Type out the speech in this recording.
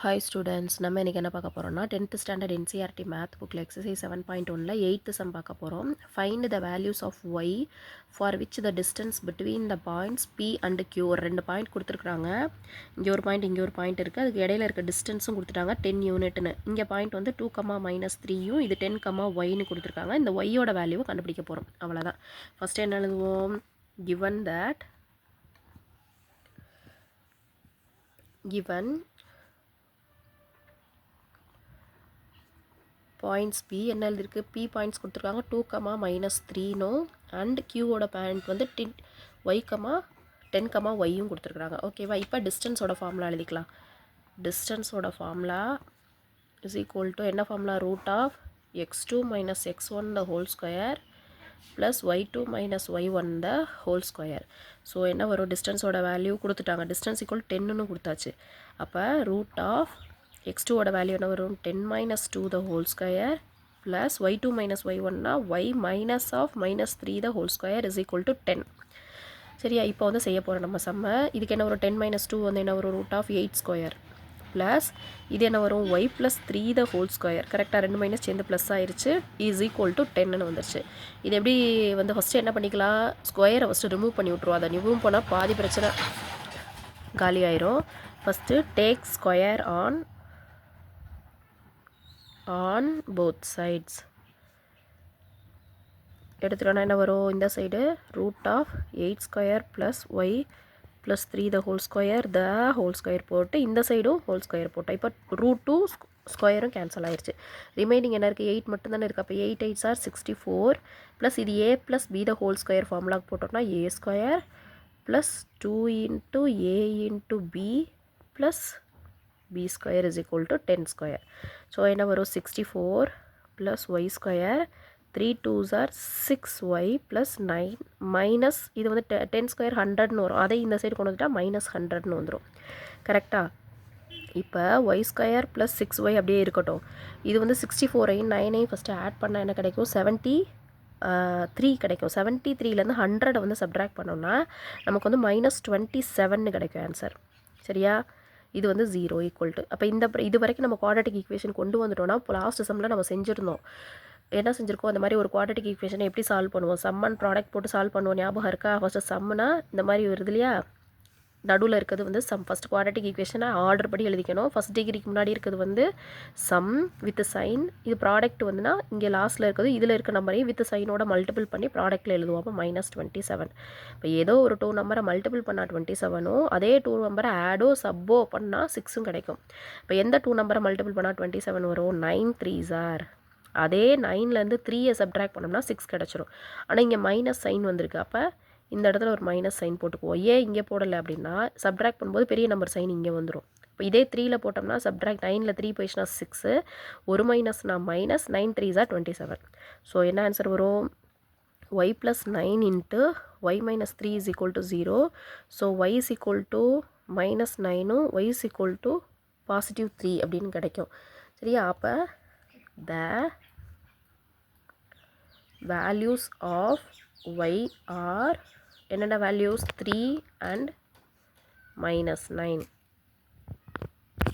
Hi students, நம்ம இன்றைக்கி என்ன பார்க்க போகிறோம்னா 10th ஸ்டாண்டர்ட் என்சிஆர்டி மேத் புக்கில் எக்ஸசைஸ் 7.1ல் 8th சம் பார்க்க போகிறோம். Find the values of y for which the distance between the points P and Q. ஒரு 2 பாயிண்ட் கொடுத்துருக்குறாங்க. இங்கே ஒரு பாயிண்ட், இங்கே ஒரு பாயிண்ட் இருக்குது. அதுக்கு இடையில இருக்க டிஸ்டன்ஸும் கொடுத்துட்டாங்க 10 யூனிட்னு. இங்கே பாயிண்ட் வந்து 2, -3யும் இது 10, ஒய்னு கொடுத்துருக்காங்க. இந்த ஒய்யோட வேல்யூவை கண்டுபிடிக்க போகிறோம். அவ்வளோதான். ஃபஸ்ட்டு என்ன எழுதுவோம்? given பாயிண்ட்ஸ் பி என்ன எழுதிருக்கு? பி பாயிண்ட்ஸ் கொடுத்துருக்காங்க 2, -3 அண்ட் கியூவோட பாயிண்ட் வந்து ஒய் 10, ஒய்யும் கொடுத்துருக்குறாங்க. ஓகேவா? இப்போ டிஸ்டன்ஸோட ஃபார்முலா எழுதிக்கலாம். டிஸ்டன்ஸோட ஃபார்முலா இஸ் ஈக்குவல் டு என்ன formula? x2 - x1 the whole square plus y2 - y1 the whole square. So என்ன வரும்? டிஸ்டன்ஸோட வேல்யூ கொடுத்துட்டாங்க. டிஸ்டன்ஸ் ஈக்குவல் 10ன்னு கொடுத்தாச்சு. அப்போ x2 ஓட வேல்யூ என்ன வரும்? 10 - 2 the whole square plus y2 - y1னா y minus of -3 the whole square is equal to 10. சரியா? இப்போ வந்து செய்ய போகிறோம் நம்ம சம்ம. இதுக்கு என்ன வரும்? 10 - 2 வந்து என்ன வரும்? √8² ப்ளஸ் இது என்ன வரும்? y + 3 the whole square. கரெக்டாக 2 மைனஸ் சேர்ந்து ப்ளஸ் ஆயிடுச்சு. இஸ் ஈக்குவல் டு 10ன்னு வந்துருச்சு. இது எப்படி வந்து ஃபஸ்ட்டு என்ன பண்ணிக்கலாம்? ஸ்கொயரை ஃபஸ்ட்டு ரிமூவ் பண்ணி விட்ருவோம். அதை ரிமூவ் பண்ணால் பாதி பிரச்சனை காலி ஆயிரும். First take square on both sides எடுத்துட்டோன்னா என்ன வரும்? இந்த side √8² plus y plus 3 the whole square the whole square போட்டு இந்த சைடும் ஹோல் ஸ்கொயர் போட்டோம். இப்போ √2 ஸ்கொயரும் கேன்சல் ஆயிடுச்சு. ரிமைனிங் என்ன இருக்குது? 8 மட்டும் தானே இருக்குது. அப்போ 8 8s are 64 ப்ளஸ் இது a plus b the whole square ஃபார்முலாக்கு போட்டோம்னா a² plus 2 × a × b plus b² is equal to 10². So என்ன வரும்? 64 plus y², 3 2s are 6y plus 9 minus இது வந்து 10² 100ன்னு வரும். அதை இந்த சைடு கொண்டு வந்துட்டால் -100ன்னு வந்துடும். கரெக்டாக? இப்போ y² ப்ளஸ் 6y அப்படியே இருக்கட்டும். இது வந்து 64ஐயும் 9ஐயும் ஃபஸ்ட்டு ஆட் பண்ணால் என்ன கிடைக்கும்? 73 கிடைக்கும். 73லேருந்து 100 வந்து சப்ட்ராக்ட் பண்ணோம்னா நமக்கு வந்து -27ன்னு கிடைக்கும் ஆன்சர். சரியா? இது வந்து 0 ஈக்குவல் டு. அப்போ இது வரைக்கும் நம்ம குவாட்ரட்டிக் ஈக்குவேஷன் கொண்டு வந்துட்டோம்னா இப்போ லாஸ்ட் சம்மில் நம்ம செஞ்சுருந்தோம். என்ன செஞ்சுருக்கோம்? அந்த மாதிரி ஒரு குவாட்ரட்டிக் ஈக்குவேஷனை எப்படி சால்வ் பண்ணுவோம்? சம் அண்ட் ப்ராடக்ட் போட்டு சால்வ் பண்ணுவோம். ஞாபகம் இருக்கா? ஃபஸ்ட்டு சம்முனா இந்த மாதிரி வருது இல்லையா? நடுவில் இருக்கிறது வந்து சம். ஃபஸ்ட் குவாட்ரட்டிக் ஈக்குவேஷனை ஆர்டர் படி எழுதிக்கணும். ஃபஸ்ட் டிகிரிக்கு முன்னாடி இருக்கிறது வந்து சம் வித் சைன். இது ப்ராடக்ட் வந்துன்னா இங்கே லாஸ்ட்டில் இருக்கிறது இதில் இருக்க நம்பரையும் வித் சைனோட மல்டிபிள் பண்ணி ப்ராடக்ட்டில் எழுதுவோம். அப்போ -27. இப்போ ஏதோ ஒரு 2 நம்பரை மல்டிபிள் பண்ணால் 27ம் அதே 2 நம்பரை ஆடோ சப்போ பண்ணால் 6ம் கிடைக்கும். இப்போ எந்த 2 நம்பரை மல்டிபிள் பண்ணால் 27 வரும்? 9 3s are. அதே 9லேருந்து 3யை சப்ட்ராக்ட் பண்ணோம்னா 6 கிடச்சிரும். ஆனால் இங்கே மைனஸ் சைன் வந்திருக்கு. அப்போ இந்த இடத்துல ஒரு மைனஸ் சைன் போட்டுக்குவோம். ஏன் இங்கே போடலை அப்படின்னா சப்ட்ராக்ட் பண்ணும்போது பெரிய நம்பர் சைன் இங்கே வந்துடும். இப்போ இதே 3ல் போட்டோம்னா சப்ட்ராக்ட் 9ல் 3 போயிடுச்சுன்னா 6, ஒரு மைனஸ்னா மைனஸ், 9 3s are 27. ஸோ என்ன ஆன்சர் வரும்? y + 9 × y - 3 is equal to 0. So y is equal to -9ம் y is equal to +3 அப்படின்னு கிடைக்கும். சரியா? அப்போ the values of y are என்னென்ன வேல்யூஸ்? 3 and -9.